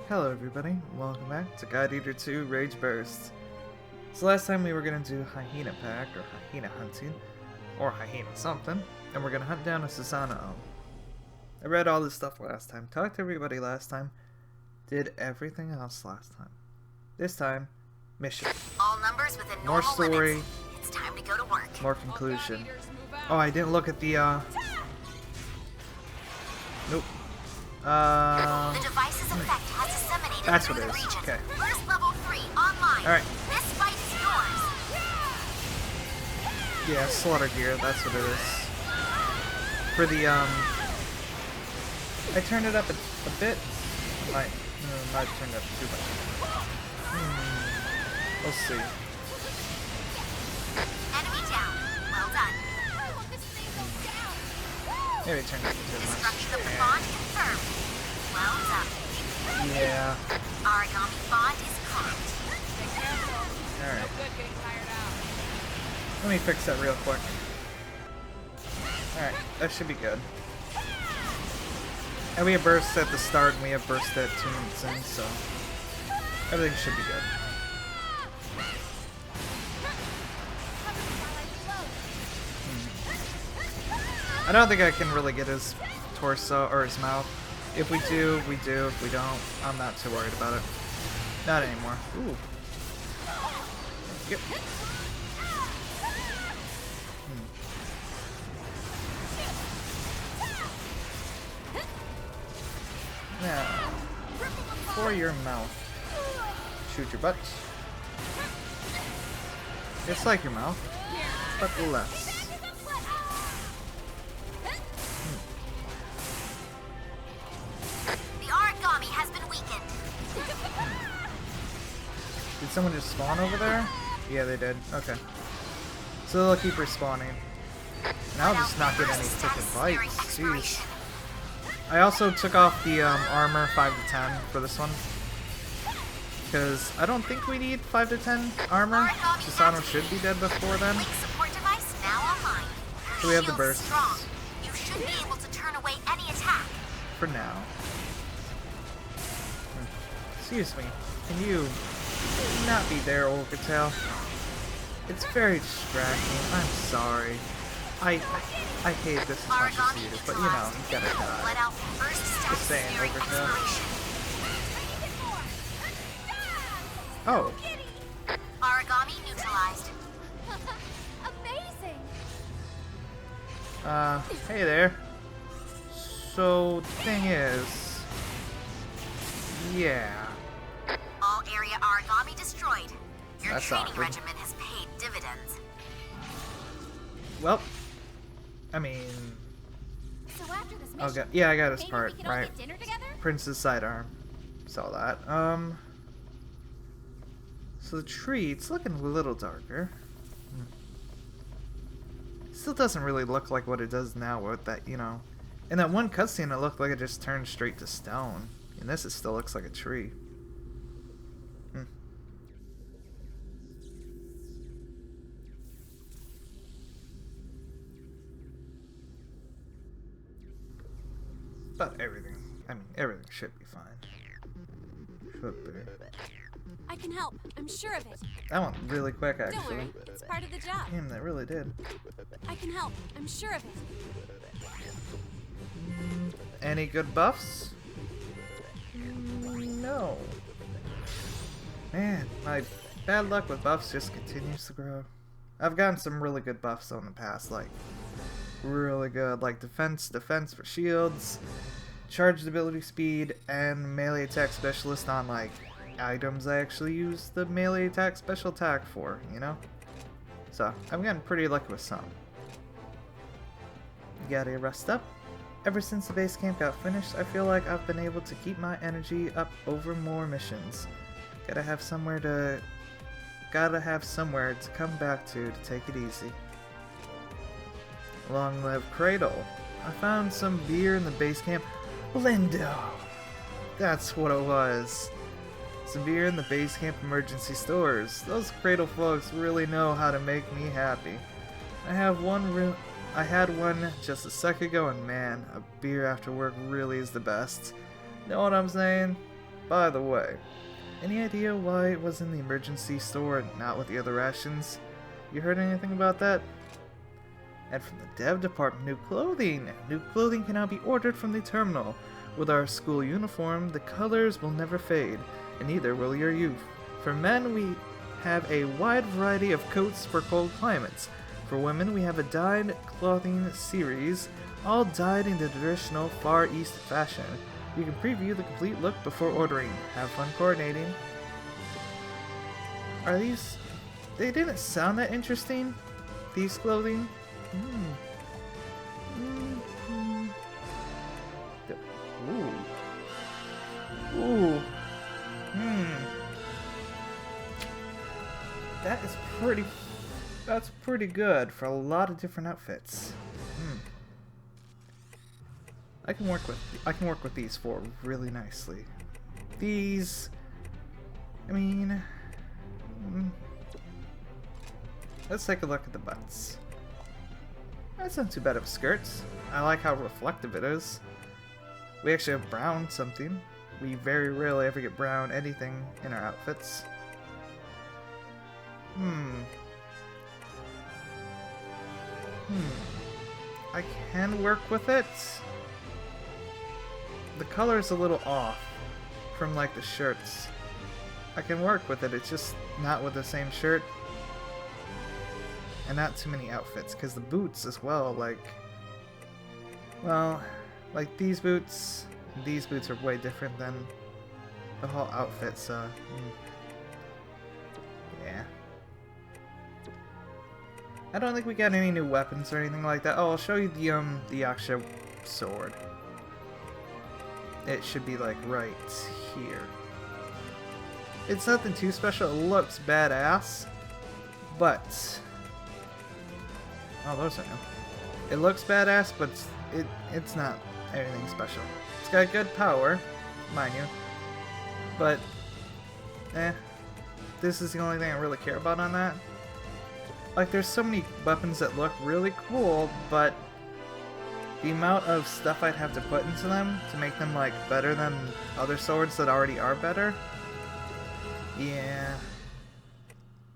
Hello everybody, welcome back to God Eater 2 Rage Burst. So last time we were going to do Hyena Pack, or Hyena Hunting, or Hyena something, and we're going to hunt down a Susanoo. I read all this stuff last time, talked to everybody last time, did everything else last time. This time, mission. All numbers within More normal story, limits. It's time to go to work. more conclusion. Oh, I didn't look at the, Nope. The device's effect has disseminated That's through what it the is. region. Okay. First level 3 online. Alright. This fight is yours. Yeah, slaughter gear, that's what it is. For the, I turned it up a bit. I might turn it up too much. We'll see. Enemy down. Well done. Maybe turn it up too much. Destruction of the bond confirmed. Well done. Yeah. Origami bond is cracked. Alright. Let me fix that real quick. Alright, that should be good. And we have burst at the start and we have burst at 2 minutes in, so everything should be good. I don't think I can really get his torso or his mouth. If we do, we do. If we don't, I'm not too worried about it. Not anymore. Ooh. Yep. Now, for your mouth, shoot your butt. It's like your mouth, but less. The origami has been weakened. Did someone just spawn over there? Yeah, they did. Okay. So they'll keep respawning. And I'll just not get any freaking bites. Jeez. I also took off the armor 5 to 10 for this one. Because I don't think we need 5 to 10 armor. Susanoo should be dead before then. Link support device now online. So we have the Shield is burst. strong. You should be able to turn away any attack. For now. Excuse me. Can you not be there, Orcatel? It's very distracting. I'm sorry. I hate this as much as you do, but you know, you gotta die. Let out first Just status saying, during Orcatel. exploration. Oh. Origami neutralized. Amazing. Hey there. So, the thing is... Yeah. All area origami destroyed. Your That's training awkward. regimen has paid dividends. Well, I mean... So after this Oh, mission, yeah, I got his maybe part, we can all right. get dinner together? Prince's sidearm. Saw that. So the tree, it's looking a little darker. Still doesn't really look like what it does now with that, you know. In that one cutscene, it looked like it just turned straight to stone. In this, it still looks like a tree. But everything should be fine. Should be. I can help. I'm sure of it. That went really quick, Don't actually. worry. It's part of the job. Damn, that really did. I can help. I'm sure of it. Any good buffs? No. Man, my bad luck with buffs just continues to grow. I've gotten some really good buffs in the past, like really good, like defense for shields, charged ability speed, and melee attack specialist on like items I actually use the melee attack special attack for, you know? So, I've gotten pretty lucky with some. Gotta rest up. Ever since the base camp got finished, I feel like I've been able to keep my energy up over more missions. Gotta have somewhere to come back to take it easy. Long live Cradle. I found some beer in the base camp. Lindo! That's what it was. Some beer in the base camp emergency stores. Those Cradle folks really know how to make me happy. I had one just a second ago, and man, a beer after work really is the best. Know what I'm saying? By the way, any idea why it was in the emergency store and not with the other rations? You heard anything about that? And from the dev department, new clothing! New clothing can now be ordered from the terminal. With our school uniform, the colors will never fade, and neither will your youth. For men, we have a wide variety of coats for cold climates. For women, we have a dyed clothing series, all dyed in the traditional Far East fashion. You can preview the complete look before ordering. Have fun coordinating. Are these... They didn't sound that interesting, these clothing. Ooh. Ooh. That is pretty... That's pretty good for a lot of different outfits. I can work with these four really nicely. These... I mean... Let's take a look at the butts. That's not too bad of skirts. I like how reflective it is. We actually have brown something. We very rarely ever get brown anything in our outfits. I can work with it. The color is a little off from like the shirts. I can work with it, it's just not with the same shirt. And not too many outfits, because the boots as well, like... Well, like these boots are way different than the whole outfit, so... Yeah. I don't think we got any new weapons or anything like that. Oh, I'll show you the Yaksha sword. It should be like right here. It's nothing too special, it looks badass, but... Oh, those are new. It looks badass, but it's not anything special. It's got good power, mind you, but this is the only thing I really care about on that. Like, there's so many weapons that look really cool, but the amount of stuff I'd have to put into them to make them, like, better than other swords that already are better. Yeah.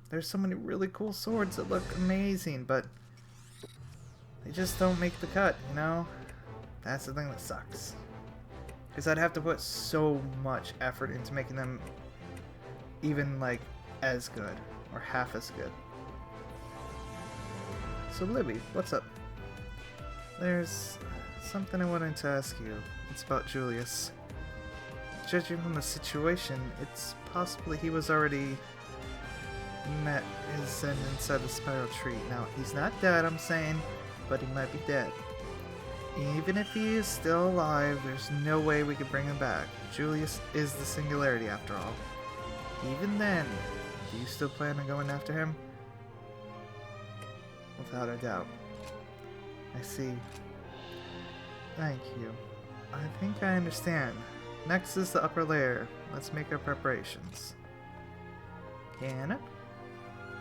There's so many really cool swords that look amazing, but they just don't make the cut, you know? That's the thing that sucks. Because I'd have to put so much effort into making them even, like, as good. Or half as good. So, Libby, what's up? There's something I wanted to ask you. It's about Julius. Judging from the situation, it's possible he was already met his end inside the spiral tree. Now, he's not dead, I'm saying, but he might be dead. Even if he is still alive, there's no way we could bring him back. Julius is the singularity after all. Even then, do you still plan on going after him? Without a doubt. I see. Thank you. I think I understand. Next is the upper layer. Let's make our preparations. Can?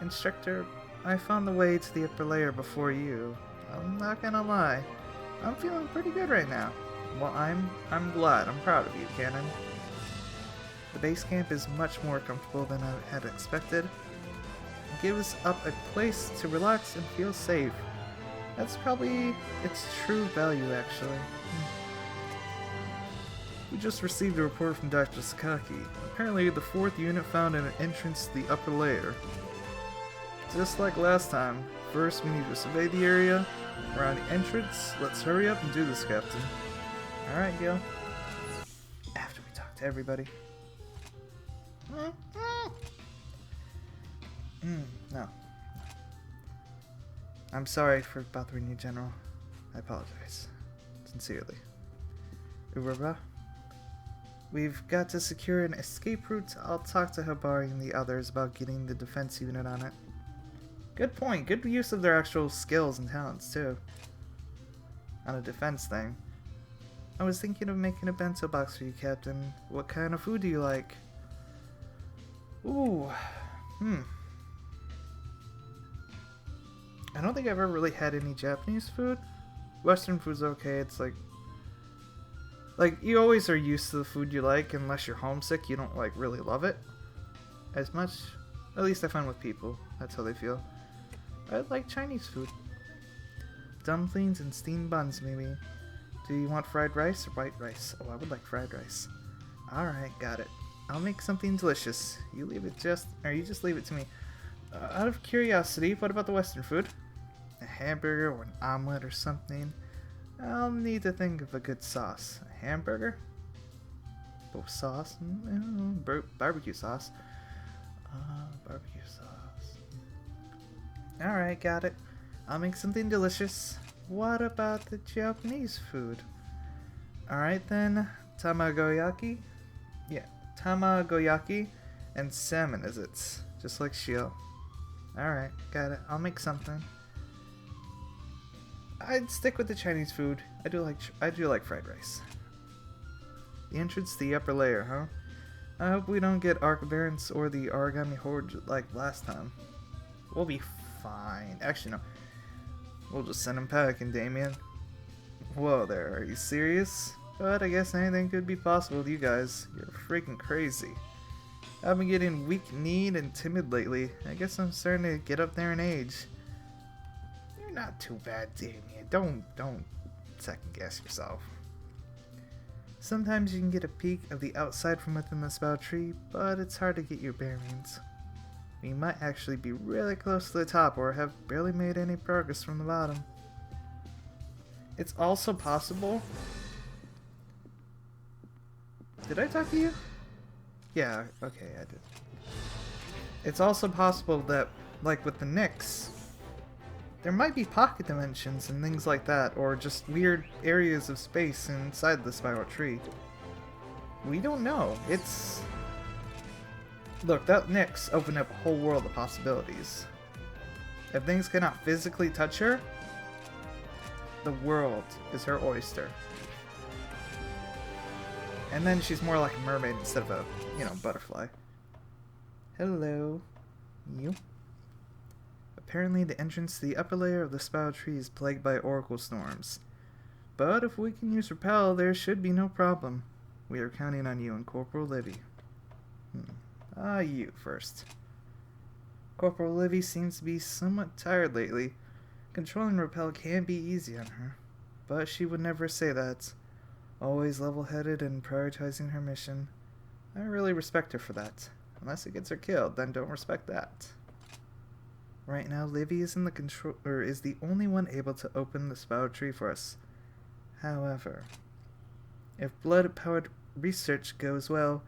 Instructor, I found the way to the upper layer before you. I'm not gonna lie. I'm feeling pretty good right now. Well, I'm glad. I'm proud of you, Cannon. The base camp is much more comfortable than I had expected. It gives up a place to relax and feel safe. That's probably its true value, actually. We just received a report from Dr. Sakaki. Apparently, the 4th unit found an entrance to the upper layer. Just like last time, first we need to survey the area around the entrance. Let's hurry up and do this, Captain. Alright, Gil. After we talk to everybody. No. I'm sorry for bothering you, General. I apologize. Sincerely. Urara? We've got to secure an escape route. I'll talk to Habari and the others about getting the defense unit on it. Good point. Good use of their actual skills and talents, too. On a defense thing. I was thinking of making a bento box for you, Captain. What kind of food do you like? Ooh. I don't think I've ever really had any Japanese food. Western food's okay. It's like... Like, you always are used to the food you like, unless you're homesick, you don't, like, really love it as much. At least I find with people, that's how they feel. I like Chinese food. Dumplings and steamed buns, maybe. Do you want fried rice or white rice? Oh, I would like fried rice. Alright, got it. I'll make something delicious. You just leave it to me. Out of curiosity, what about the Western food? A hamburger or an omelet or something? I'll need to think of a good sauce. A hamburger? Both sauce? Barbecue sauce. Barbecue sauce. Alright, got it. I'll make something delicious. What about the Japanese food? Alright then. Tamagoyaki? Yeah, tamagoyaki and salmon is it. Just like Shio. Alright, got it. I'll make something. I'd stick with the Chinese food. I do like fried rice. The entrance to the upper layer, huh? I hope we don't get arc variants or the origami horde like last time. We'll be fine. Actually, no. We'll just send him packing, Damien. Whoa there, are you serious? But I guess anything could be possible with you guys. You're freaking crazy. I've been getting weak-kneed and timid lately. I guess I'm starting to get up there in age. You're not too bad, Damien. Don't second-guess yourself. Sometimes you can get a peek of the outside from within the spout tree, but it's hard to get your bearings. We might actually be really close to the top or have barely made any progress from the bottom. It's also possible... Did I talk to you? Yeah, okay, I did. It's also possible that, like with the Nyx, there might be pocket dimensions and things like that, or just weird areas of space inside the spiral tree. We don't know. It's... Look, that Nyx opened up a whole world of possibilities. If things cannot physically touch her, the world is her oyster. And then she's more like a mermaid instead of a, butterfly. Hello. You? Apparently the entrance to the upper layer of the spiral tree is plagued by oracle storms. But if we can use repel, there should be no problem. We are counting on you and Corporal Livy. You first. Corporal Livy seems to be somewhat tired lately. Controlling repel can be easy on her, but she would never say that. Always level-headed and prioritizing her mission. I really respect her for that. Unless it gets her killed, then don't respect that. Right now, Livy is is the only one able to open the spiral tree for us. However, if blood-powered research goes well,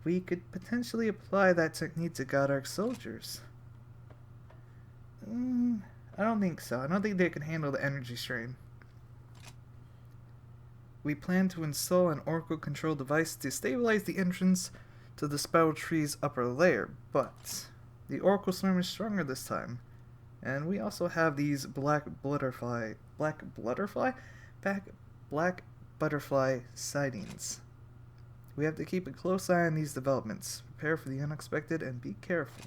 we could potentially apply that technique to Godark soldiers. I don't think so. I don't think they can handle the energy strain. We plan to install an Oracle control device to stabilize the entrance to the spiral tree's upper layer, but the Oracle storm is stronger this time. And we also have these black butterfly sightings. We have to keep a close eye on these developments, prepare for the unexpected, and be careful.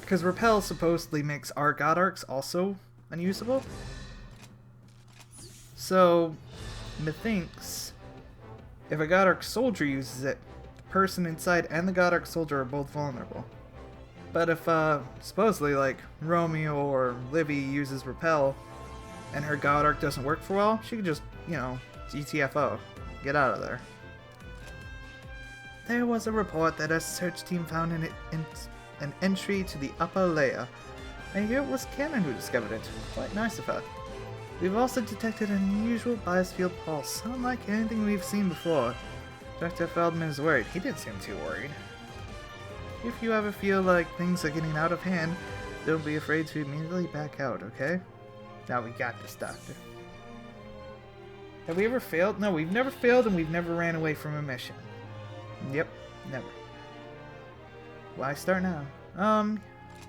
Because repel supposedly makes our Godarks also unusable. So, methinks, if a Godark soldier uses it, the person inside and the Godark soldier are both vulnerable. But if, supposedly, Romeo or Livy uses repel, and her Godark doesn't work for well, she could just, GTFO. Get out of there. There was a report that a search team found an entry to the upper layer. I hear it was Cannon who discovered it. Quite nice of her. We've also detected an unusual bias field pulse, unlike anything we've seen before. Dr. Feldman is worried. He didn't seem too worried. If you ever feel like things are getting out of hand, don't be afraid to immediately back out, okay? Now we got this, Doctor. Have we ever failed? No, we've never failed and we've never ran away from a mission. Yep, never. Why start now?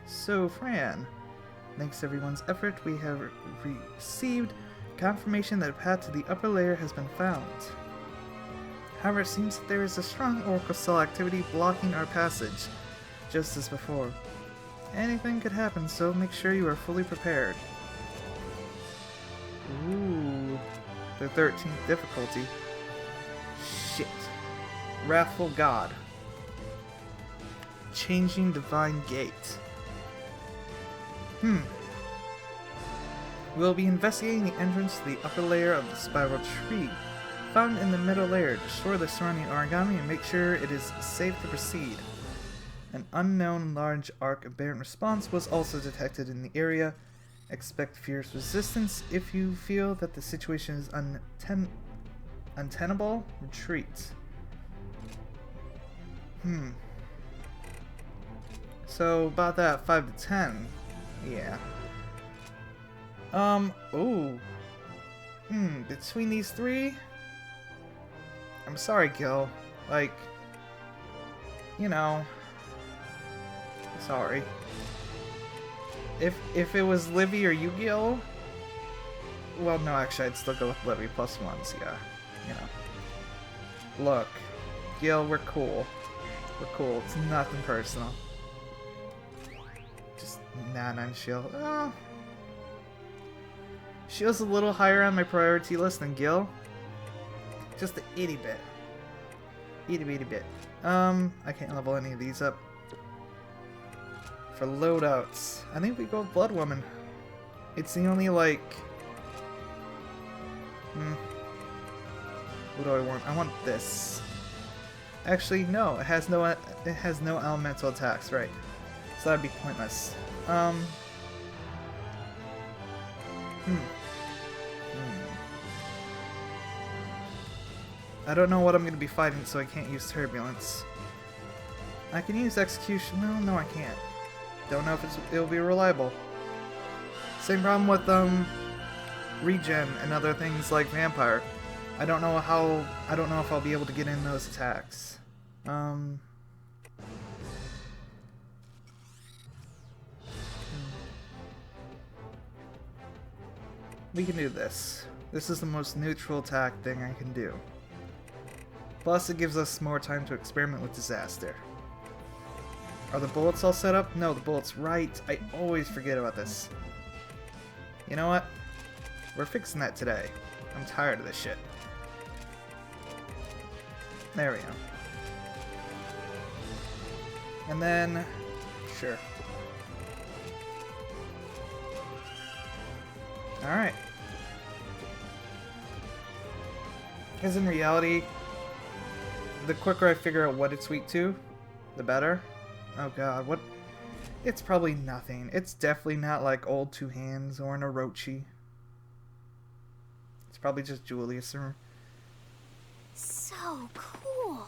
So Fran, thanks to everyone's effort, we have received confirmation that a path to the upper layer has been found. However, it seems that there is a strong Oracle cell activity blocking our passage, just as before. Anything could happen, so make sure you are fully prepared. Ooh. the 13th difficulty. Shit. Wrathful God. Changing Divine Gate. We'll be investigating the entrance to the upper layer of the spiral tree. Found in the middle layer, destroy the surrounding origami and make sure it is safe to proceed. An unknown large arc aberrant response was also detected in the area. Expect fierce resistance. If you feel that the situation is untenable, retreat. So about that 5 to 10. Yeah. Ooh. Between these three? I'm sorry, Gil. Like, you know, sorry. If it was Livy or you, Gil, well, no, actually, I'd still go with Livy +1s, yeah. You know. Look, Gil, we're cool. We're cool. It's nothing personal. Just Nana and Shield. Oh. Shield's a little higher on my priority list than Gil. Just a itty bit. Itty bitty bit. I can't level any of these up. For loadouts, I think we go with Blood Woman. It's the only, like... What do I want? I want this. Actually, no. It has no elemental attacks, right? So that'd be pointless. I don't know what I'm going to be fighting, so I can't use Turbulence. I can use Execution. No, I can't. Don't know if it'll be reliable. Same problem with regen and other things like Vampire. I don't know if I'll be able to get in those attacks. We can do this. This is the most neutral attack thing I can do. Plus, it gives us more time to experiment with Disaster. Are the bullets all set up? No, the bullets right. I always forget about this. You know what? We're fixing that today. I'm tired of this shit. There we go. And then... Sure. Alright. Because in reality, the quicker I figure out what it's weak to, the better. Oh god, what? It's probably nothing. It's definitely not like old Two Hands or an Orochi. It's probably just Julius or... So cool.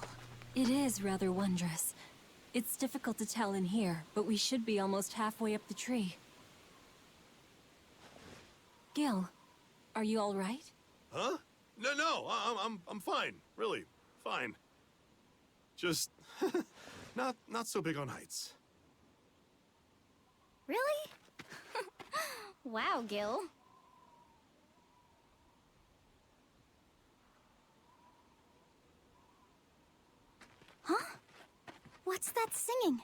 It is rather wondrous. It's difficult to tell in here, but we should be almost halfway up the tree. Gil, are you all right? Huh? No, I'm fine. Really, fine. Just not so big on heights. Really? Wow, Gil. Huh? What's that singing?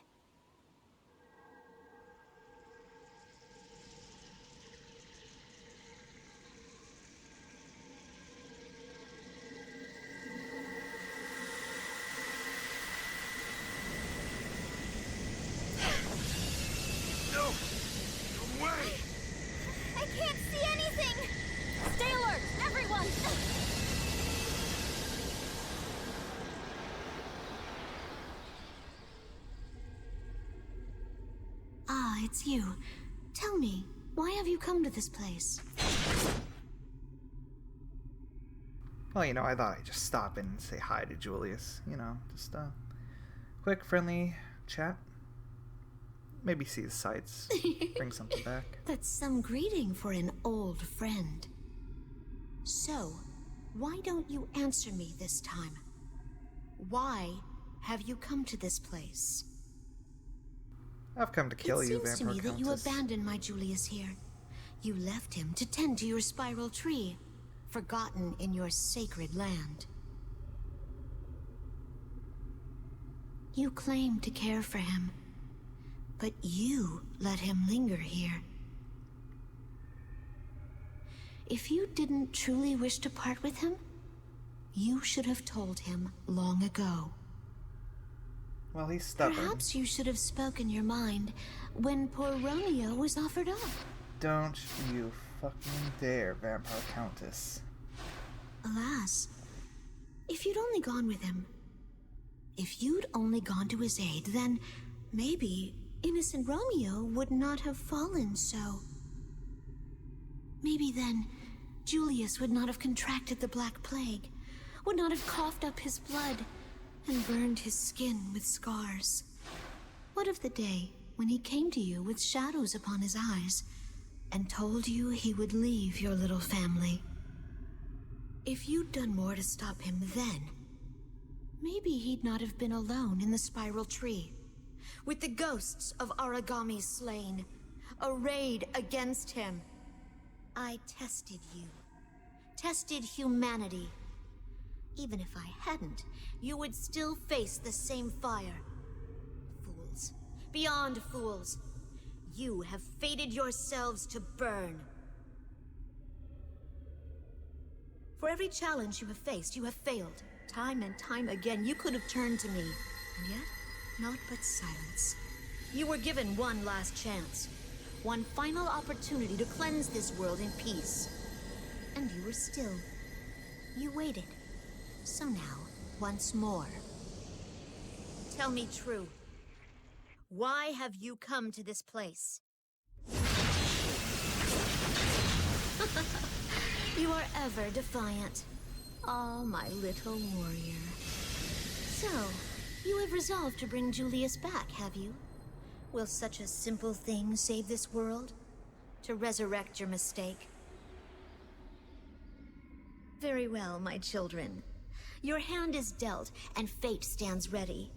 I can't see anything! Stay alert, everyone! Ah, it's you. Tell me, why have you come to this place? Well, you know, I thought I'd just stop in and say hi to Julius. You know, just quick, friendly chat. Maybe see the sights. Bring something back. That's some greeting for an old friend. So, why don't you answer me this time? Why have you come to this place? I've come to kill you, Vampire Countess. It seems to me that you abandoned my Julius here. You left him to tend to your spiral tree, forgotten in your sacred land. You claim to care for him, but you let him linger here. if you didn't truly wish to part with him, you should have told him long ago. Well, he's stubborn. Perhaps you should have spoken your mind when poor Romeo was offered up. Don't you fucking dare, Vampire Countess. Alas, if you'd only gone with him, if you'd only gone to his aid, then maybe innocent Romeo would not have fallen so. Maybe then Julius would not have contracted the Black Plague, would not have coughed up his blood and burned his skin with scars. What of the day when he came to you with shadows upon his eyes and told you he would leave your little family? If you'd done more to stop him then, maybe he'd not have been alone in the spiral tree, with the ghosts of Aragami slain, arrayed against him. I tested you, tested humanity. Even if I hadn't, you would still face the same fire. Fools, beyond fools, you have fated yourselves to burn. For every challenge you have faced, you have failed. Time and time again, you could have turned to me, and yet, naught but silence. You were given one last chance, one final opportunity to cleanse this world in peace. And you were still. You waited. So now, once more. Tell me true. Why have you come to this place? You are ever defiant. Oh, my little warrior. So, you have resolved to bring Julius back, have you? Will such a simple thing save this world? To resurrect your mistake? Very well, my children. Your hand is dealt, and fate stands ready.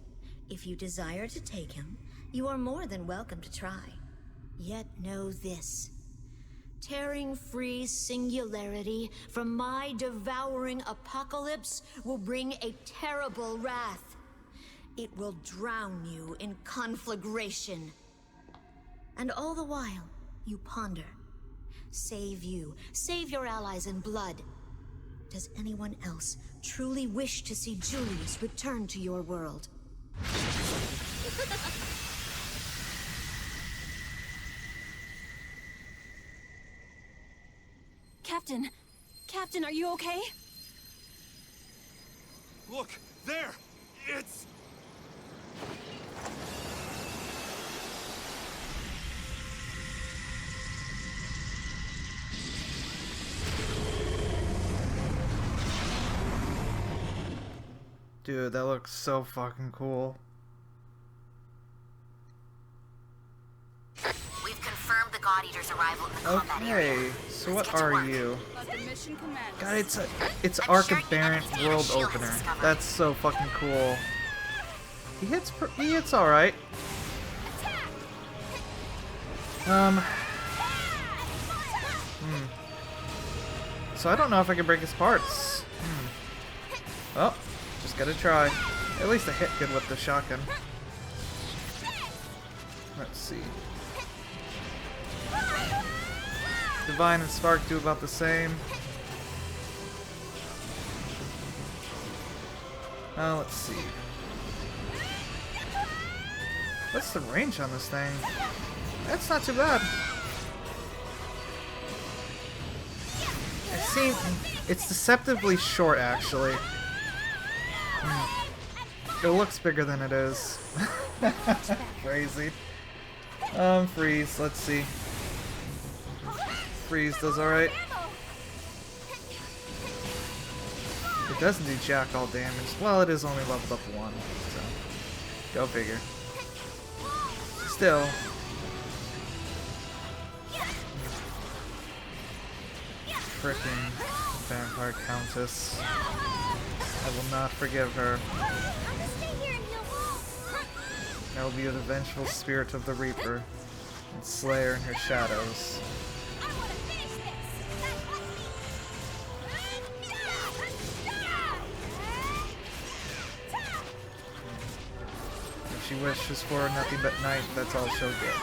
If you desire to take him, you are more than welcome to try. Yet know this. Tearing free singularity from my devouring apocalypse will bring a terrible wrath. It will drown you in conflagration. And all the while, you ponder. Save you, save your allies in blood. Does anyone else truly wish to see Julius return to your world? Captain! Captain, are you okay? Look, there! It's... Dude, that looks so fucking cool. We've confirmed the God Eater's arrival in the combat area. Okay, so Let's what get to are work. you? Let the mission commence. God, it's I'm Arc sure of you Baron understand world Shield has opener. discovered. That's so fucking cool. He hits all right. So I don't know if I can break his parts. Well, just gotta try. At least I hit good with the shotgun. Let's see. Divine and Spark do about the same. Let's see. What's the range on this thing? That's not too bad. It's deceptively short, actually. It looks bigger than it is. Crazy. Freeze. Let's see. Freeze does alright. It doesn't do jack all damage. Well, it is only leveled up 1, so go figure. Still. Frickin' Vampire Countess. I will not forgive her. I will be the vengeful spirit of the Reaper and Slayer in her shadows. If she wishes for nothing but night, that's all she'll get.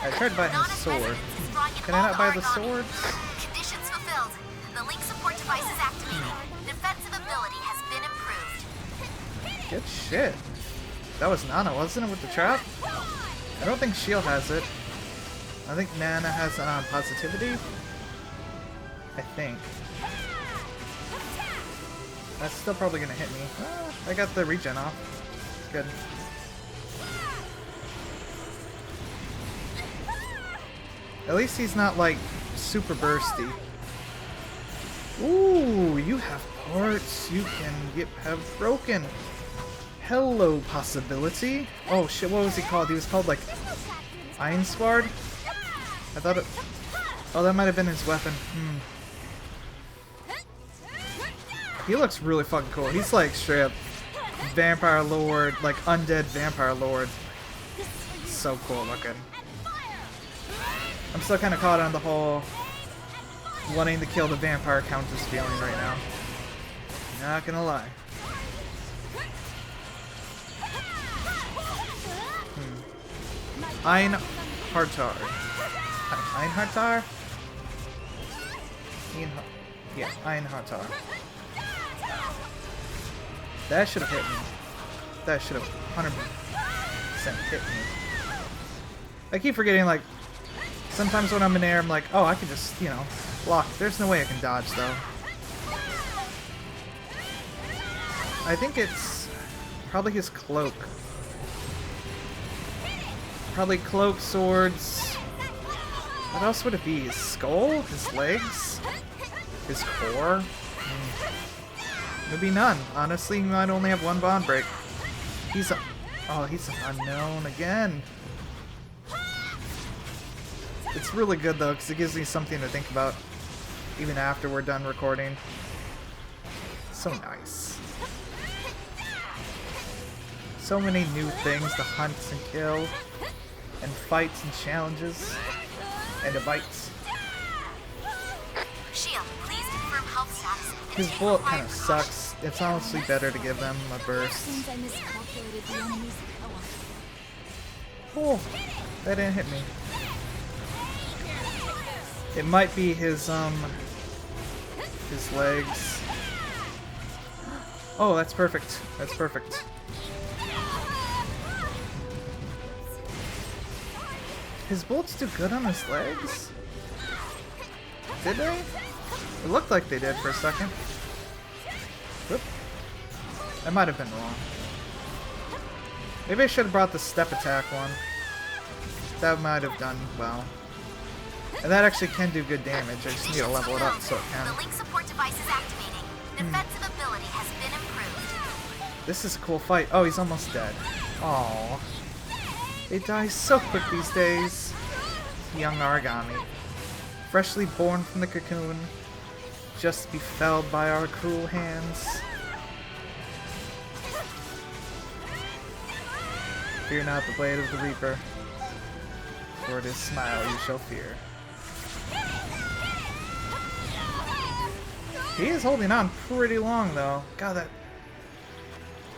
I tried to buy him a sword. Can I not buy the swords? Conditions fulfilled. The link support device is activated. Defensive ability has been improved. Good shit. That was Nana, wasn't it, with the trap? I don't think Shield has it. I think Nana has positivity. I think. That's still probably gonna hit me. I got the regen off. It's good. At least he's not like super bursty. Ooh, you have parts you can have broken. Hello, possibility. Oh shit, what was he called? He was called like Iron Sword? I thought it. Oh, that might have been his weapon. He looks really fucking cool. He's like straight up Vampire Lord, like undead Vampire Lord. So cool looking. I'm still kind of caught on the whole wanting to kill the Vampire Countess feeling right now. Not gonna lie. Ein Hartar. Ein Hartar? Yeah, Ein Hartar. That should have hit me. That should have 100% hit me. I keep forgetting, like, sometimes when I'm in air, I'm like, oh, I can just, you know, block. There's no way I can dodge, though. I think it's probably his cloak. Probably cloak, swords. What else would it be? His skull? His legs? His core? Maybe none. Honestly, he might only have one bond break. He's a... Oh, he's an unknown again. It's really good, though, because it gives me something to think about even after we're done recording. So nice. So many new things to hunt and kill, and fights and challenges, and bites. Shield, please confirm health status. His bullet kind of sucks. It's honestly better to give them a burst. I miscalculated the enemy's power. Oh, that didn't hit me. It might be his legs. Oh, that's perfect. That's perfect. His bullets do good on his legs? Did they? It looked like they did for a second. Whoop. I might have been wrong. Maybe I should have brought the step attack one. That might have done well. And that actually can do good damage. I just need to level it up so it can. The link support device is activating. Defensive ability has been improved. This is a cool fight. Oh, he's almost dead. Aww. They die so quick these days. Young Aragami. Freshly born from the cocoon. Just to be felled by our cruel hands. Fear not the blade of the Reaper, for it is smile you shall fear. He is holding on pretty long, though. God, that...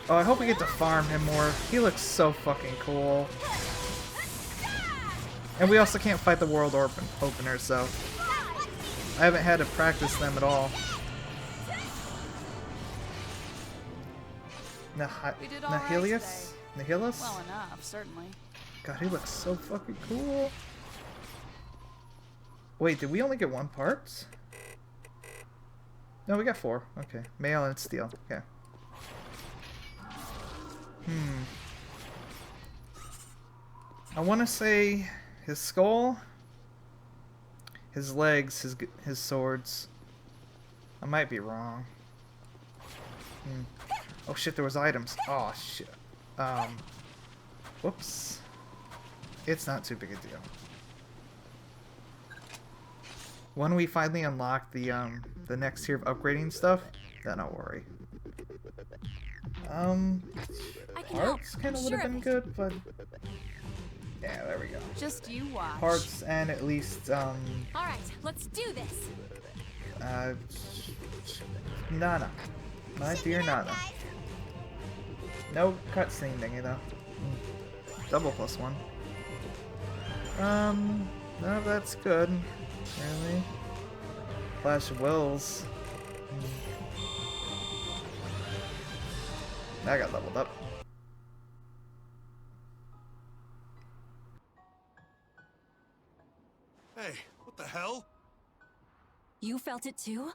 Oh, I hope we get to farm him more. He looks so fucking cool. And we also can't fight the world opener, so... I haven't had to practice them at all. Nihilius? Nihilus? Well enough, certainly. God, he looks so fucking cool. Wait, did we only get one part? No, we got 4. Okay. Mail and steel. Okay. I want to say his skull, his legs, his swords. I might be wrong. Oh shit, there was items. Oh shit. Whoops. It's not too big a deal. When we finally unlock the next tier of upgrading stuff, then I'll worry. Parts kind of would have been good, but yeah, there we go. Just you watch. Parts and at least All right, let's do this. Nana, my dear Nana. No cutscene thingy though. Double +1. None of that's good. Really? Clash of Wills. I got leveled up. Hey, what the hell? You felt it too?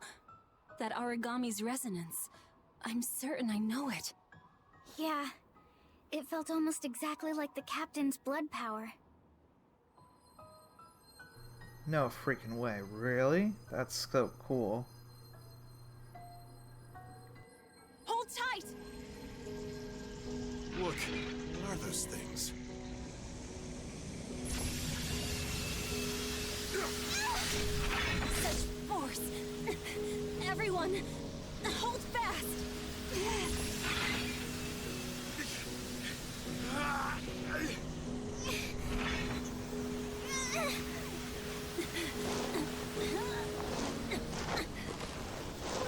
That origami's resonance. I'm certain I know it. Yeah, it felt almost exactly like the captain's blood power. No freaking way, really? That's so cool. Hold tight! Look, what are those things? Such force! Everyone, hold fast!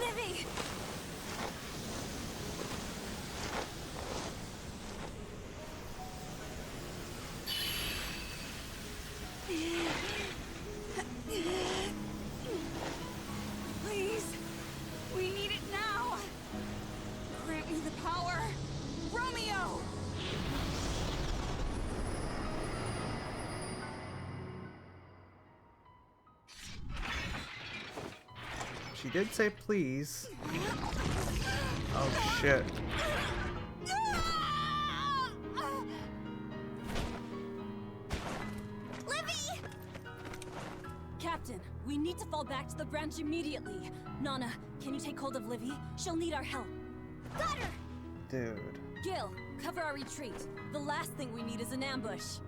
Livy! Please, we need it now! Grant me the power! Romeo! She did say please. Oh shit. Livy! Captain, we need to fall back to the branch immediately. Nana, can you take hold of Livy? She'll need our help. Got her! Dude. Gil, cover our retreat. The last thing we need is an ambush.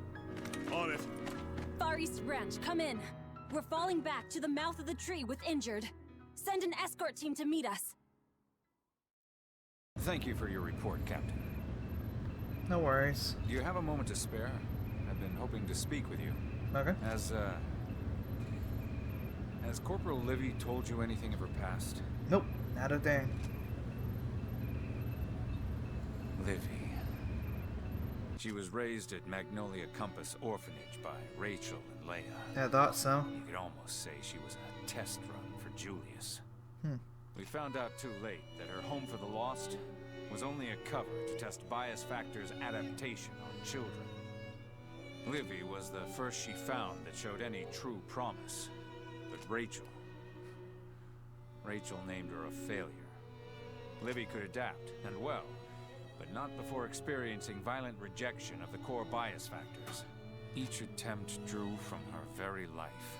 On it. Far East Branch, come in. We're falling back to the mouth of the tree with injured. Send an escort team to meet us. Thank you for your report, Captain. No worries. Do you have a moment to spare? I've been hoping to speak with you. Okay. Has Corporal Livy told you anything of her past? Nope, not a thing. Livy. She was raised at Magnolia Compass Orphanage by Rachel and Leia. I thought so. You could almost say she was a test run for Julius. We found out too late that her home for the lost was only a cover to test bias factors' adaptation on children. Livy was the first she found that showed any true promise. But Rachel named her a failure. Livy could adapt, and well, but not before experiencing violent rejection of the core bias factors. Each attempt drew from her very life.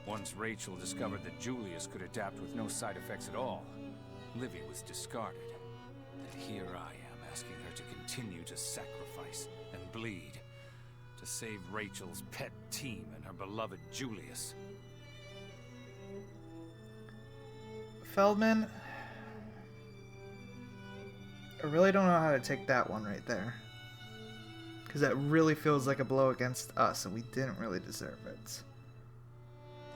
Once Rachel discovered that Julius could adapt with no side effects at all, Livy was discarded. And here I am asking her to continue to sacrifice and bleed to save Rachel's pet team and her beloved Julius. Feldman, I really don't know how to take that one right there. Because that really feels like a blow against us, and we didn't really deserve it.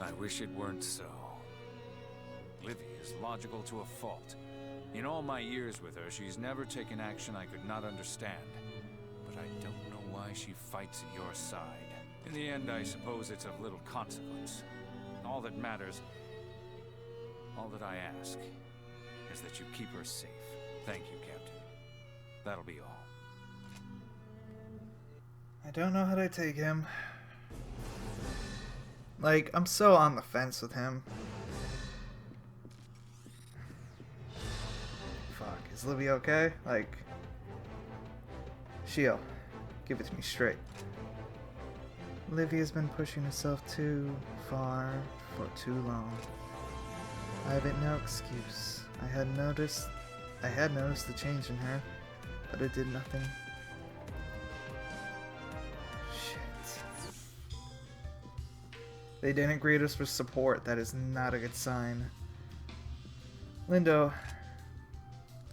I wish it weren't so. Livy is logical to a fault. In all my years with her, she's never taken action I could not understand. But I don't know why she fights at your side. In the end, I suppose it's of little consequence. All that matters, all that I ask, is that you keep her safe. Thank you, Captain. That'll be all. I don't know how to take him. Like, I'm so on the fence with him. Fuck, is Livy okay? Like, Shield, give it to me straight. Livy has been pushing herself too far for too long. I have no excuse. I had noticed the change in her, but it did nothing. They didn't greet us with support. That is not a good sign. Lindo,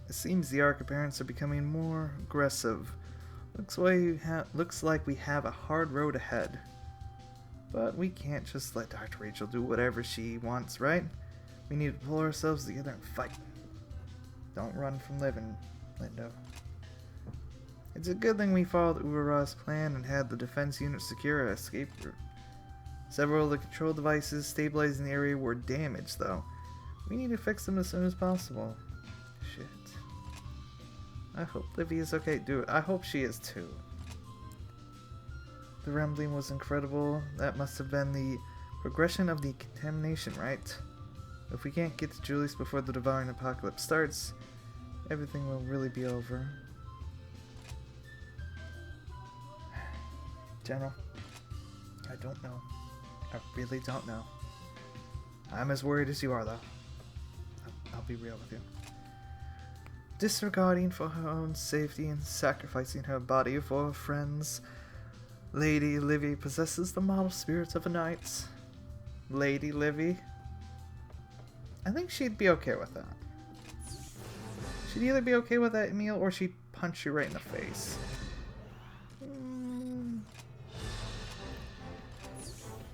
it seems the Arca parents are becoming more aggressive. Looks like we have a hard road ahead. But we can't just let Dr. Rachel do whatever she wants, right? We need to pull ourselves together and fight. Don't run from living, Lindo. It's a good thing we followed Ura's plan and had the defense unit secure an escape route. Several of the control devices stabilizing the area were damaged, though. We need to fix them as soon as possible. Shit. I hope Livy is okay. Dude, I hope she is too. The rumbling was incredible. That must have been the progression of the contamination, right? If we can't get to Julius before the devouring apocalypse starts, everything will really be over. General, I don't know. I really don't know. I'm as worried as you are, though. I'll be real with you. Disregarding for her own safety and sacrificing her body for her friends, Lady Livy possesses the model spirit of a knight. Lady Livy? I think she'd be okay with that. She'd either be okay with that, Emil, or she'd punch you right in the face.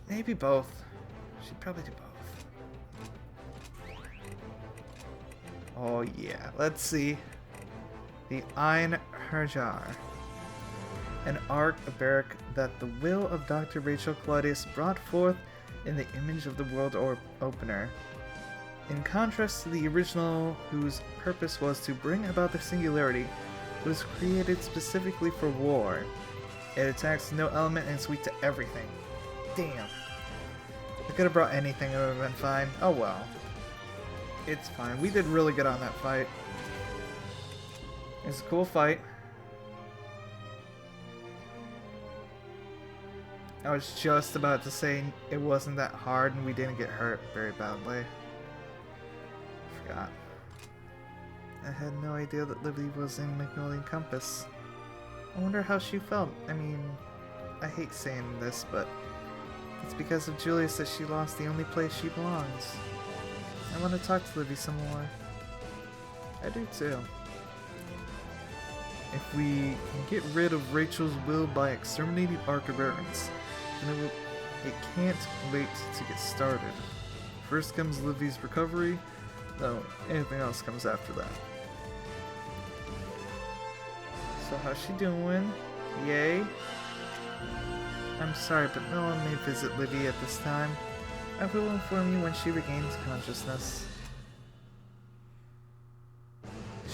Maybe both. She'd probably do both. Oh yeah, let's see. The Ein Herjar. An arc barrack that the will of Dr. Rachel Claudius brought forth in the image of the world opener. In contrast to the original, whose purpose was to bring about the singularity, it was created specifically for war. It attacks no element and is weak to everything. Damn. I could have brought anything, it would have been fine. Oh well. It's fine. We did really good on that fight. It's a cool fight. I was just about to say it wasn't that hard and we didn't get hurt very badly. Forgot. I had no idea that Livy was in Magnolia Compass. I wonder how she felt. I mean, I hate saying this, but it's because of Julius that she lost the only place she belongs. I want to talk to Livy some more. I do too. If we can get rid of Rachel's will by exterminating Archibarians, then it can't wait to get started. First comes Livy's recovery, though anything else comes after that. So how's she doing? Yay? I'm sorry, but no one may visit Livy at this time. I will inform you when she regains consciousness.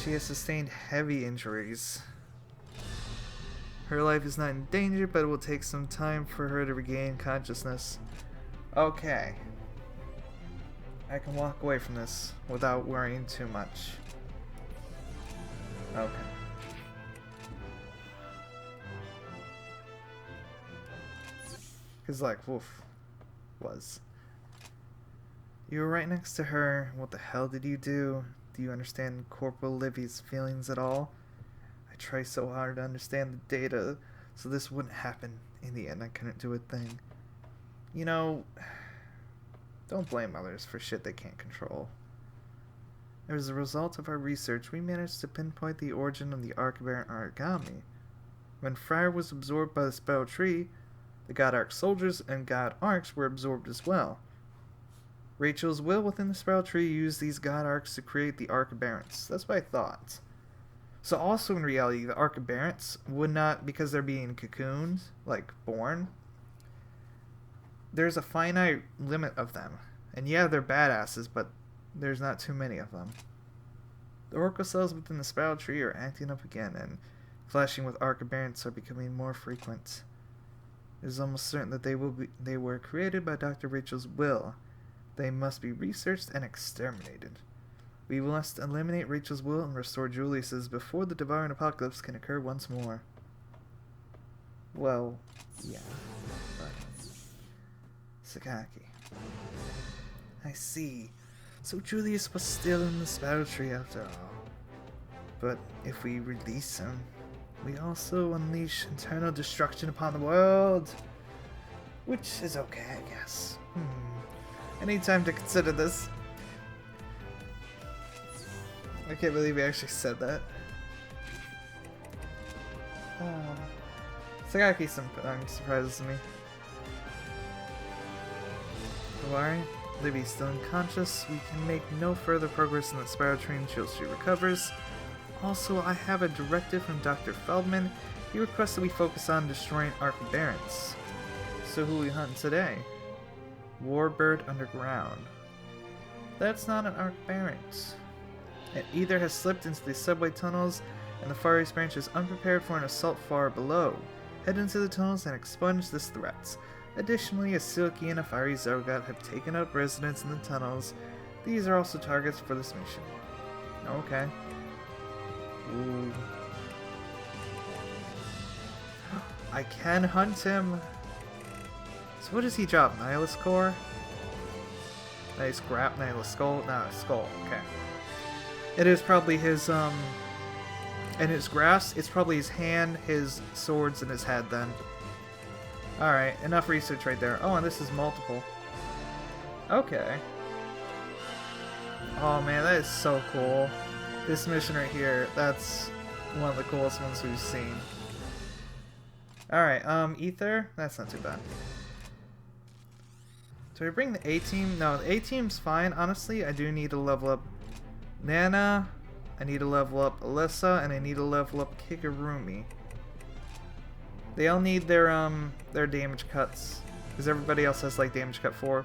She has sustained heavy injuries. Her life is not in danger, but it will take some time for her to regain consciousness. Okay. I can walk away from this without worrying too much. Okay. Because, like, woof. Was. You were right next to her. What the hell did you do? Do you understand Corporal Livy's feelings at all? I try so hard to understand the data so this wouldn't happen. In the end, I couldn't do a thing. You know, don't blame others for shit they can't control. As a result of our research, we managed to pinpoint the origin of the Archibarian origami. When Friar was absorbed by the Spell Tree, the God Arc soldiers and God Arcs were absorbed as well. Rachel's will within the Spiral Tree used these God Arcs to create the Archibarians. That's what I thought. So also in reality, the Archibarians would not, because they're being cocooned, like born, there's a finite limit of them. And yeah, they're badasses, but there's not too many of them. The Oracle cells within the Spiral Tree are acting up again, and clashing with Archibarians are becoming more frequent. It is almost certain that they were created by Dr. Rachel's will. They must be researched and exterminated. We must eliminate Rachel's will and restore Julius's before the devouring apocalypse can occur once more. Well, yeah. But Sakaki. I see. So Julius was still in the Spiral Tree after all. But if we release him, we also unleash internal destruction upon the world. Which is okay, I guess. I need time to consider this. I can't believe he actually said that. Sakaki surprises me. Alright, Livy's still unconscious. We can make no further progress in the Spiral Tree until she recovers. Also, I have a directive from Dr. Feldman. He requests that we focus on destroying Archibarians. So who are we hunting today? Warbird Underground. That's not an Arc Barracks. It either has slipped into the subway tunnels, and the Far East Branch is unprepared for an assault far below. Head into the tunnels and expunge this threat. Additionally, a Silky and a Fiery Zogot have taken up residence in the tunnels. These are also targets for this mission. Okay. Ooh. I can hunt him. So what does he drop? Nihilist Core? Nice grab, Nihilist Skull? No, Skull. Okay. It is probably his, and his grass, it's probably his hand, his swords, and his head then. Alright, enough research right there. Oh, and this is multiple. Okay. Oh man, that is so cool. This mission right here, that's one of the coolest ones we've seen. Alright, Ether? That's not too bad. Do I bring the A-Team? No, the A-Team's fine. Honestly, I do need to level up Nana, I need to level up Alyssa, and I need to level up Kigurumi. They all need their damage cuts, because everybody else has like damage cut 4.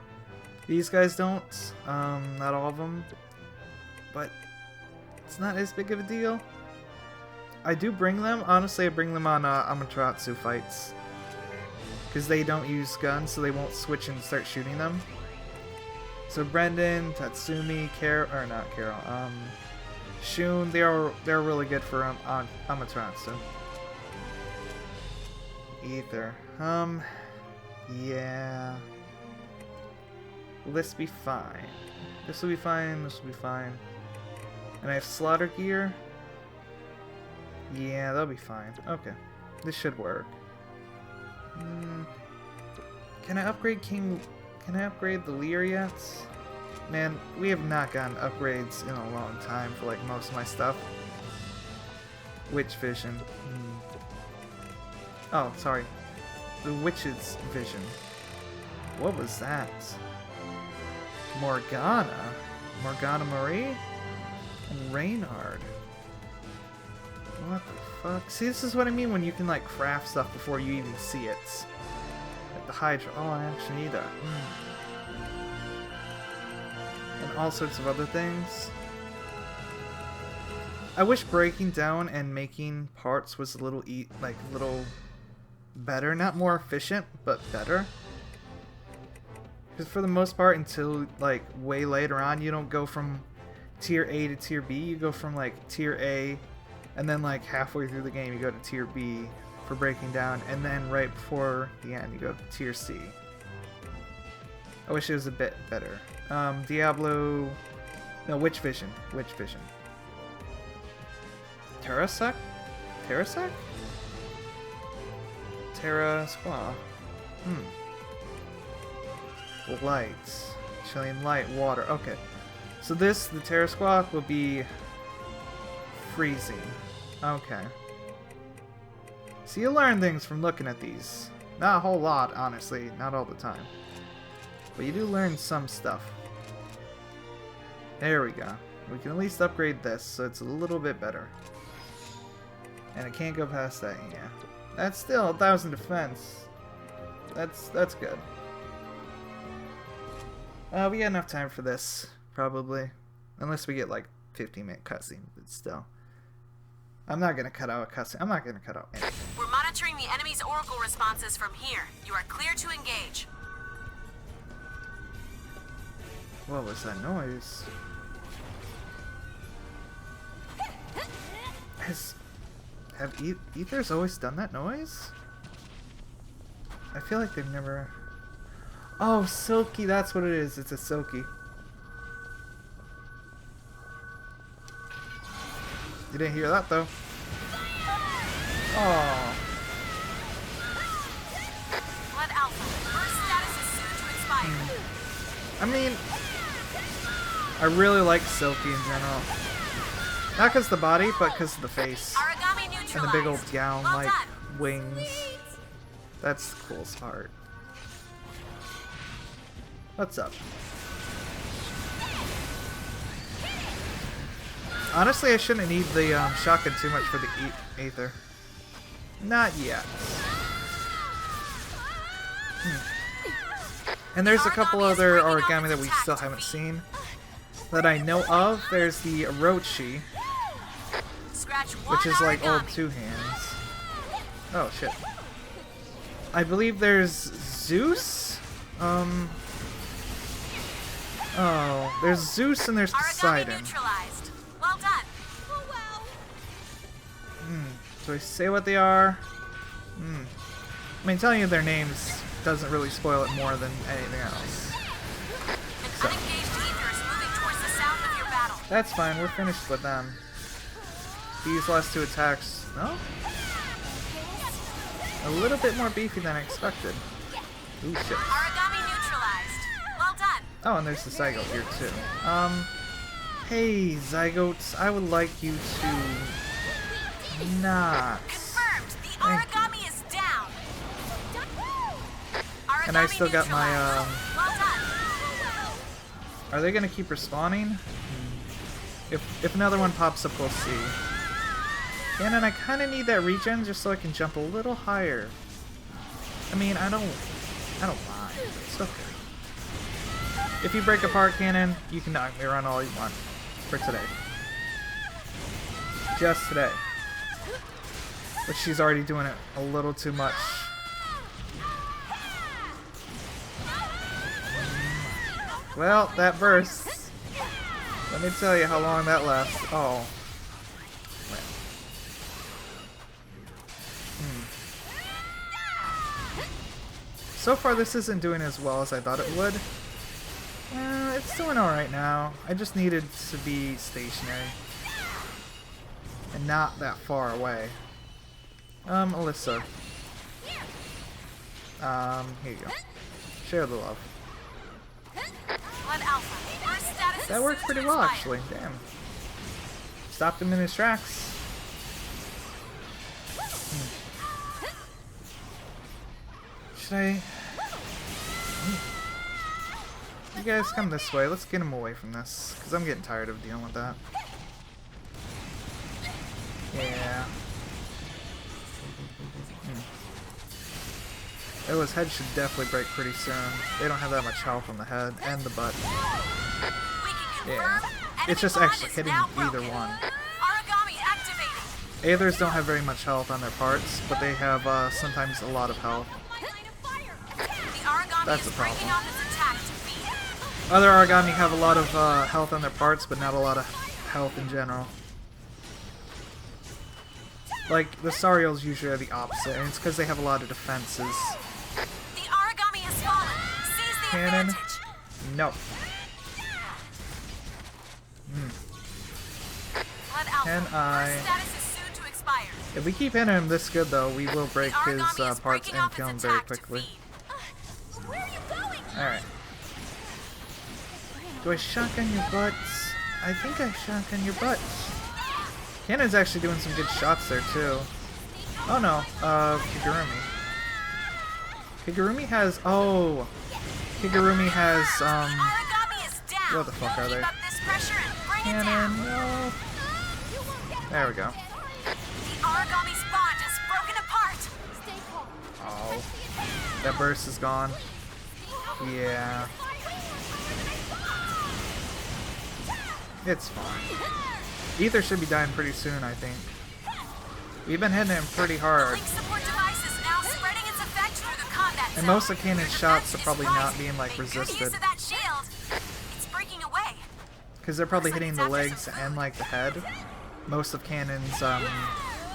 These guys don't, not all of them, but it's not as big of a deal. I do bring them, honestly I bring them on Amaterasu fights, because they don't use guns, so they won't switch and start shooting them. So Brendan, Tatsumi, Shun, they're really good for Amaterasu. Ether. Yeah. Will this be fine? This will be fine, this will be fine. And I have Slaughter Gear. Yeah, that'll be fine. Okay. This should work. Can I upgrade Can I upgrade the Lear yet? Man, we have not gotten upgrades in a long time for like most of my stuff. Witch Vision. Oh, sorry. The Witch's Vision. What was that? Morgana? Morgana Marie? And Reynard. What the fuck? See, this is what I mean when you can like craft stuff before you even see it. Like the Hydra. Oh, I actually need that. And all sorts of other things. I wish breaking down and making parts was a little better. Not more efficient, but better. Because for the most part, until like way later on, you don't go from tier A to tier B. You go from like tier A, and then like halfway through the game, you go to tier B for breaking down, and then right before the end, you go to tier C. I wish it was a bit better. Diablo... No, Witch Vision. Witch Vision. Terrasec? Terrasec? Terra Squaw. Light. Chilean light, water. Okay. So this, the Terra Squawk, will be freezing. Okay. So you learn things from looking at these. Not a whole lot, honestly. Not all the time. But you do learn some stuff. There we go. We can at least upgrade this, so it's a little bit better. And it can't go past that, yeah. That's still 1,000 defense. That's good. We got enough time for this, probably. Unless we get like 15-minute cutscene, but still. I'm not gonna cut out a cutscene. I'm not gonna cut out anything. We're monitoring the enemy's oracle responses from here. You are clear to engage. What was that noise? Have Ethers always done that noise? I feel like they've never... Oh, Silky, that's what it is. It's a Silky. You didn't hear that, though. Oh. Blood Alpha, first status is soon to expire. I mean, I really like Silky in general. Not because the body, but because of the face. Origami And the big old neutralized. gown-like Well done. wings. That's the coolest part. What's up? Honestly, I shouldn't need the shotgun too much for the Aether. Not yet. And there's a couple other origami that we still haven't seen that I know of. There's the Orochi, which is like old two hands. Oh shit. I believe there's Zeus? Oh, there's Zeus and there's Poseidon. Well done. Do I say what they are? I mean, telling you their names doesn't really spoil it more than anything else. So, Unengaged ether is moving towards the south of your battle. that's fine, we're finished with them. These last two attacks, no? A little bit more beefy than I expected. Ooh, shit. Origami neutralized. Well done. Oh, and there's the Zygote here, too. Hey, Zygotes, I would like you to not. Confirmed. The Thank you. origami is down. And I still got my, Well done. Are they gonna keep respawning? If another one pops up, we'll see. And then I kind of need that regen just so I can jump a little higher. I mean, I don't mind. It's okay. If you break apart cannon, you can knock me around all you want for today. Just today. But she's already doing it a little too much. Well, that burst. Let me tell you how long that lasts. Oh. So far, this isn't doing as well as I thought it would. It's doing alright now. I just needed to be stationary. And not that far away. Alyssa. Here you go. Share the love. Blood Alpha. Your status is That worked soon pretty to well, expire. actually. Damn. Stopped him in his tracks. Should I... You guys come this way. Let's get him away from this. Because I'm getting tired of dealing with that. Yeah. Oh, his head should definitely break pretty soon. They don't have that much health on the head and the butt. We can confirm. Yeah. Enemy It's just bond actually is hitting now either broken. one. Origami activated. Aethers don't have very much health on their parts, but they have sometimes a lot of health. The origami That's is the problem. breaking off its attack to feed. Other origami have a lot of health on their parts, but not a lot of health in general. Like, the Sariels usually are the opposite, and it's because they have a lot of defenses. The origami has fallen. Seize the Cannon. advantage. No. Blood Alpha. Can I... Your status is soon to expire. If we keep hitting him this good, though, we will break The his origami is parts breaking and off kill him its very attack to quickly. feed. Where are you going? Alright. Do I shotgun your butts? I think I shotgun your butts. Cannon's actually doing some good shots there, too. Oh no, Kigurumi. Kigurumi has, Kigurumi has, Origami is down. what the fuck are Keep they? up this pressure and bring it Cannon, down. no. There we go. The origami's bond is broken apart. Oh. That burst is gone. Yeah. It's fine. Ether should be dying pretty soon, I think. We've been hitting him pretty hard. Link support device is now spreading its effect through the combat And zone. most of Cannon's The shots defense are probably is not rising. being, like, Make good resisted. use of that shield. It's breaking away. Because they're probably Looks like hitting it's the after legs some and, food. like, the head. Most of Cannon's,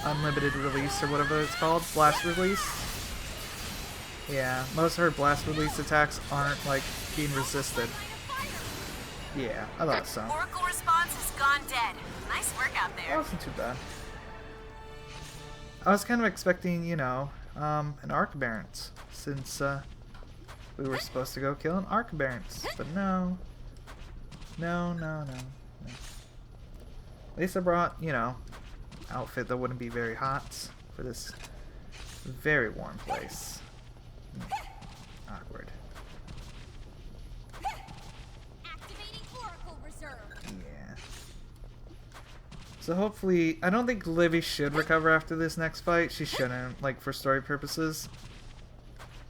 unlimited release, or whatever it's called. Blast release. Yeah, most of her blast release attacks aren't, like, being resisted. Yeah, I thought so. Oracle response has gone dead. Nice work out That there. wasn't too bad. I was kind of expecting, you know, an Archbarons, since we were supposed to go kill an Archbarons, but no. No. At least I brought, you know, outfit that wouldn't be very hot for this very warm place. Awkward. Activating Oracle Reserve. Yeah. So hopefully, I don't think Livy should recover after this next fight. She shouldn't, like, for story purposes.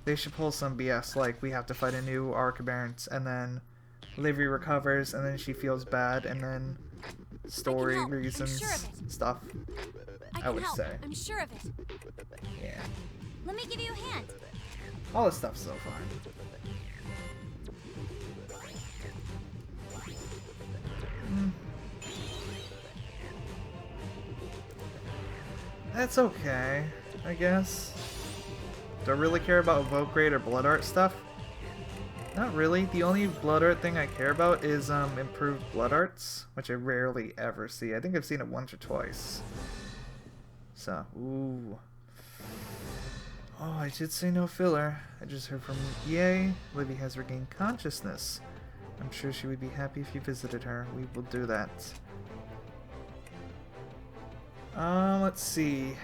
They should pull some BS, like we have to fight a new Archibald, and then Livy recovers, and then she feels bad, and then story help. I'm reasons, sure of it. stuff. I can would help. say. I'm sure of it. Yeah. Let me give you a hand. All this stuff so far. That's okay, I guess. Do I really care about Evoke Grade or Blood Art stuff? Not really. The only Blood Art thing I care about is improved Blood Arts, which I rarely ever see. I think I've seen it once or twice. So, ooh. Oh, I did say no filler. I just heard from EA. Livy has regained consciousness. I'm sure she would be happy if you visited her. We will do that. Let's see.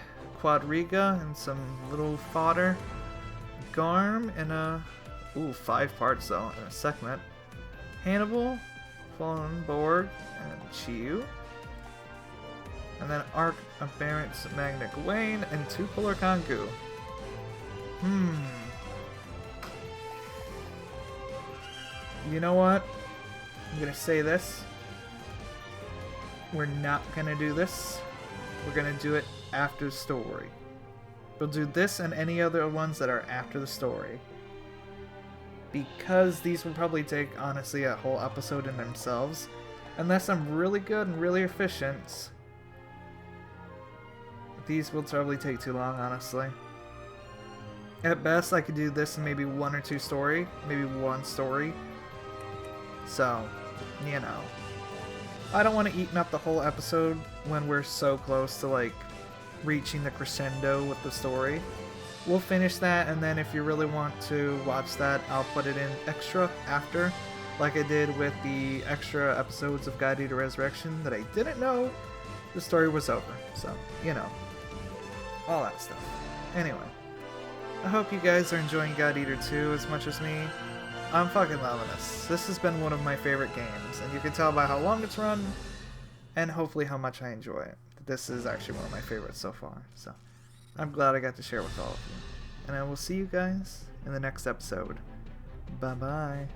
Quadriga and some little fodder. Garm and a... Ooh, 5 parts though, and a segment. Hannibal, Fallenborg, and Chiyu. And then Arc of Barrett's Magna Gawain and 2 Polar Kangu. You know what? I'm gonna say this. We're not gonna do this. We're gonna do it after the story. We'll do this and any other ones that are after the story. Because these will probably take, honestly, a whole episode in themselves. Unless I'm really good and really efficient. These will probably take too long, honestly. At best, I could do this in maybe 1 or 2 story. Maybe 1 story. So, you know. I don't want to eat up the whole episode when we're so close to, like, reaching the crescendo with the story. We'll finish that, and then if you really want to watch that, I'll put it in extra after, like I did with the extra episodes of God Eater Resurrection that I didn't know the story was over. So, you know, all that stuff. Anyway, I hope you guys are enjoying God Eater 2 as much as me. I'm fucking loving this. This has been one of my favorite games, and you can tell by how long it's run, and hopefully how much I enjoy it. This is actually one of my favorites so far, so I'm glad I got to share with all of you. And I will see you guys in the next episode. Bye-bye.